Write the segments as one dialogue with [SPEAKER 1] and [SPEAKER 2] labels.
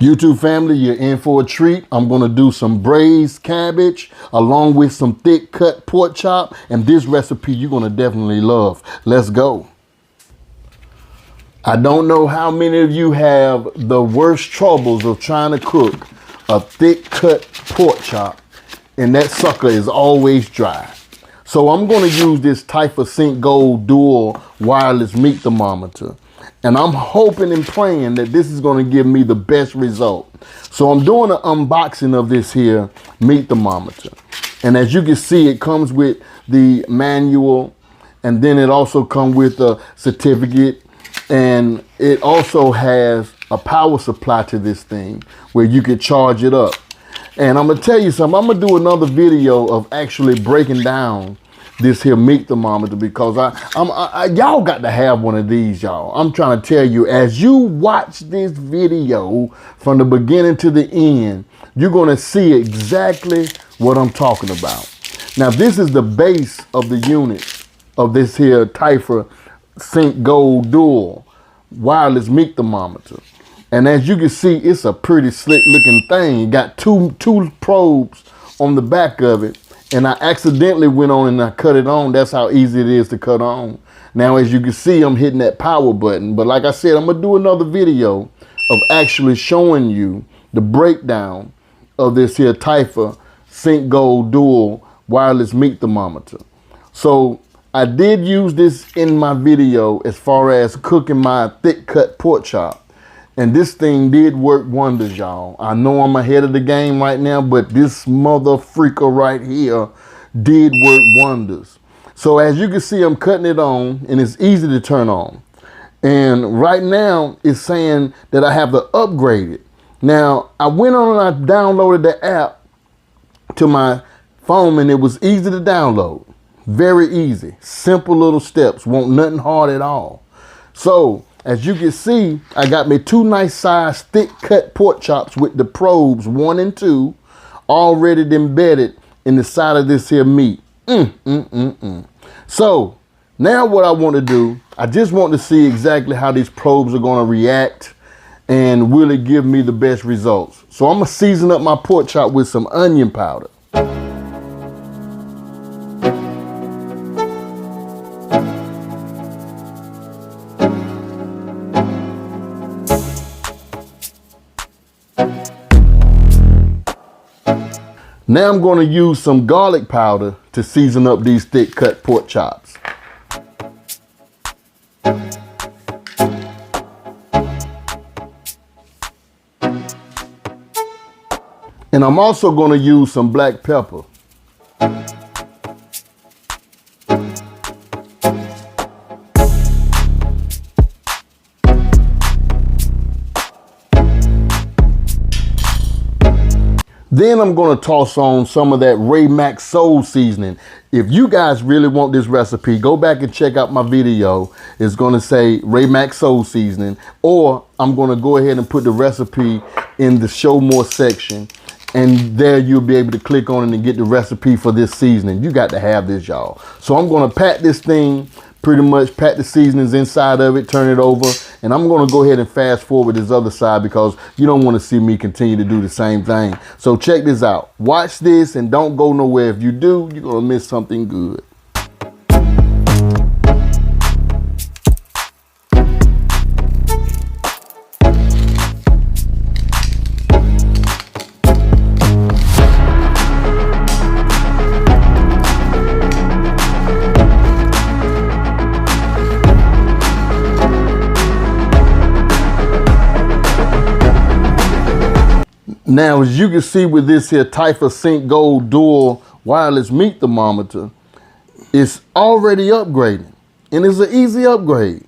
[SPEAKER 1] YouTube family, you're in for a treat. I'm gonna do some braised cabbage along with some thick cut pork chop, and this recipe you're gonna definitely love. Let's go. I don't know how many of you have the worst troubles of trying to cook a thick cut pork chop, and that sucker is always dry. So I'm gonna use this Typha Sync Gold Dual wireless meat thermometer. And I'm hoping and praying that this is going to give me the best result. So I'm doing an unboxing of this here meat thermometer. And as you can see, it comes with the manual, and then it also comes with a certificate, and it also has a power supply to this thing where you can charge it up. And I'm going to tell you something. I'm going to do another video of actually breaking down this here meat thermometer, because y'all got to have one of these, y'all. I'm trying to tell you, as you watch this video from the beginning to the end, you're going to see exactly what I'm talking about. Now, this is the base of the unit of this here Typha Sync Gold Dual wireless meat thermometer. And as you can see, it's a pretty slick looking thing. It got two probes on the back of it. And I accidentally went on and I cut it on. That's how easy it is to cut on. Now, as you can see, I'm hitting that power button. But like I said, I'm going to do another video of actually showing you the breakdown of this here Typha Sync Gold Dual wireless meat thermometer. So I did use this in my video as far as cooking my thick cut pork chop. And this thing did work wonders, y'all. I know I'm ahead of the game right now, but this mother freaker right here did work wonders. So as you can see, I'm cutting it on, and it's easy to turn on. And right now, it's saying that I have to upgrade it. Now, I went on and I downloaded the app to my phone, and it was easy to download. Very easy. Simple little steps. Won't nothing hard at all. So as you can see, I got me two nice size thick cut pork chops with the probes 1 and 2 already embedded in the side of this here meat. So now what I want to do, I just want to see exactly how these probes are going to react and will it give me the best results. So I'm going to season up my pork chop with some onion powder. Now I'm going to use some garlic powder to season up these thick cut pork chops. And I'm also going to use some black pepper. Then I'm going to toss on some of that Ray Mac Soul seasoning. If you guys really want this recipe, go back and check out my video. It's going to say Ray Mac Soul seasoning, or I'm going to go ahead and put the recipe in the show more section, and there you'll be able to click on it and get the recipe for this seasoning. You got to have this, y'all. So I'm going to pat this thing, pretty much pat the seasonings inside of it, turn it over, and I'm going to go ahead and fast forward this other side because you don't want to see me continue to do the same thing. So check this out. Watch this and don't go nowhere. If you do, you're going to miss something good. Now, as you can see with this here Typha Sync Gold Dual wireless meat thermometer, it's already upgrading, and it's an easy upgrade.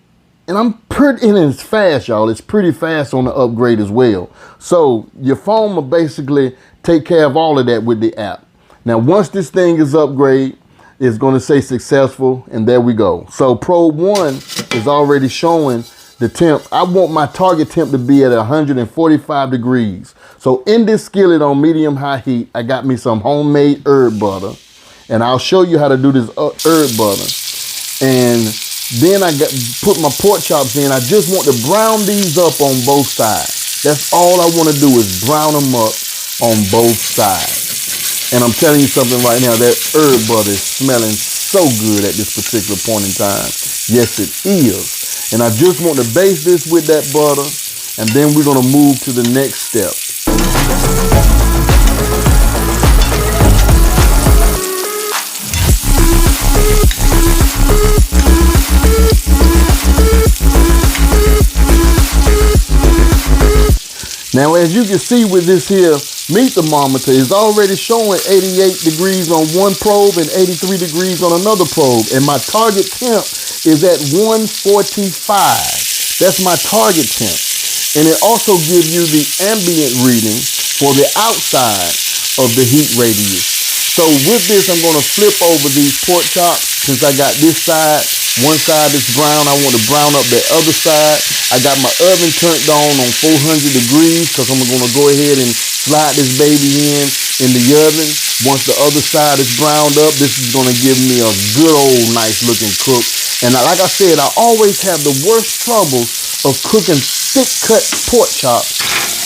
[SPEAKER 1] And it's fast, y'all. It's pretty fast on the upgrade as well. So your phone will basically take care of all of that with the app. Now, once this thing is upgraded, it's going to say successful, and there we go. So probe 1 is already showing the temp. I want my target temp to be at 145 degrees. So in this skillet on medium-high heat, I got me some homemade herb butter. And I'll show you how to do this herb butter. And then put my pork chops in. I just want to brown these up on both sides. That's all I want to do is brown them up on both sides. And I'm telling you something right now, that herb butter is smelling so good at this particular point in time. Yes, it is. And I just want to baste this with that butter, and then we're going to move to the next step. Now, as you can see with this here meat thermometer, it's already showing 88 degrees on one probe and 83 degrees on another probe. And my target temp is at 145. That's my target temp. And it also gives you the ambient reading for the outside of the heat radius. So with this, I'm going to flip over these pork chops. Since I got this side, one side is brown, I want to brown up the other side. I got my oven turned on 400 degrees because I'm going to go ahead and slide this baby in the oven. Once the other side is browned up, this is going to give me a good old nice looking cook. And like I said, I always have the worst troubles of cooking thick cut pork chops,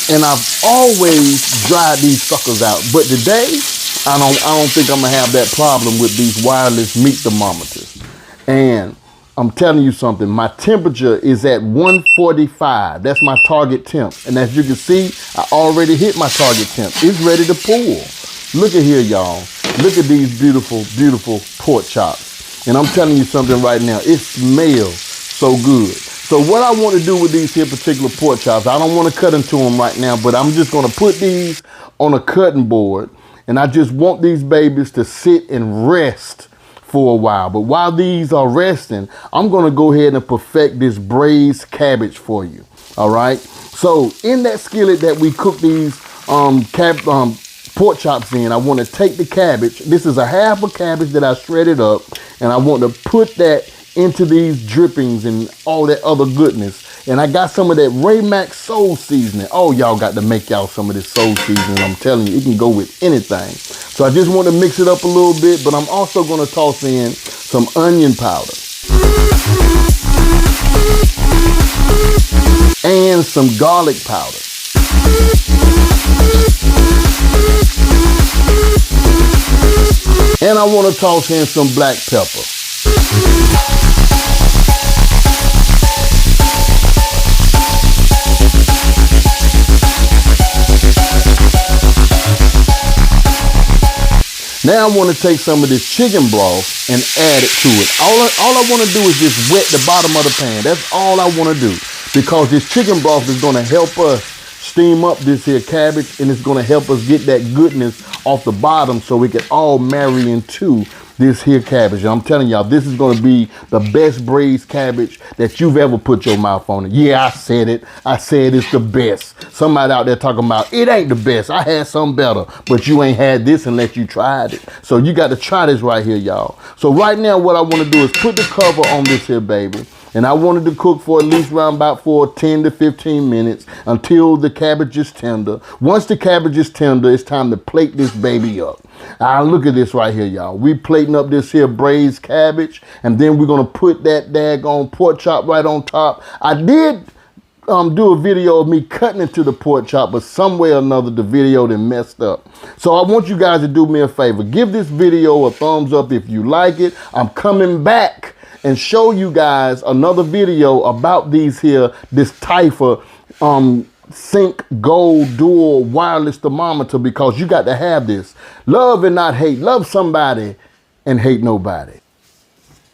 [SPEAKER 1] and I've always dried these suckers out. But today, I don't think I'm gonna have that problem with these wireless meat thermometers. And I'm telling you something, my temperature is at 145. That's my target temp. And as you can see, I already hit my target temp. It's ready to pull. Look at here, y'all. Look at these beautiful, beautiful pork chops. And I'm telling you something right now, it smells so good. So what I want to do with these here particular pork chops, I don't want to cut into them right now, but I'm just going to put these on a cutting board. And I just want these babies to sit and rest for a while. But while these are resting, I'm going to go ahead and perfect this braised cabbage for you. All right. So in that skillet that we cook these pork chops in, I want to take the cabbage. This is a half a cabbage that I shredded up. And I want to put that into these drippings and all that other goodness. And I got some of that Raymax soul seasoning. Oh, y'all got to make y'all some of this soul seasoning. I'm telling you, it can go with anything. So I just want to mix it up a little bit, but I'm also going to toss in some onion powder and some garlic powder. And I want to toss in some black pepper. Now I want to take some of this chicken broth and add it to it. All I want to do is just wet the bottom of the pan. That's all I want to do, because this chicken broth is going to help us steam up this here cabbage, and it's going to help us get that goodness off the bottom so we can all marry into this here cabbage. And I'm telling y'all, this is going to be the best braised cabbage that you've ever put your mouth on it. Yeah, I said it. I said it's the best. Somebody out there talking about it ain't the best. I had something better, but you ain't had this unless you tried it. So you got to try this right here, y'all. So right now, what I want to do is put the cover on this here baby. And I wanted to cook for at least around about 10 to 15 minutes until the cabbage is tender. Once the cabbage is tender, it's time to plate this baby up. Look at this right here, y'all. We plating up this here braised cabbage, and then we're going to put that daggone pork chop right on top. I did do a video of me cutting into the pork chop, but some way or another the video done messed up. So I want you guys to do me a favor. Give this video a thumbs up if you like it. I'm coming back and show you guys another video about this Typha Sync Gold Dual Wireless Thermometer, because you got to have this. Love and not hate. Love somebody and hate nobody.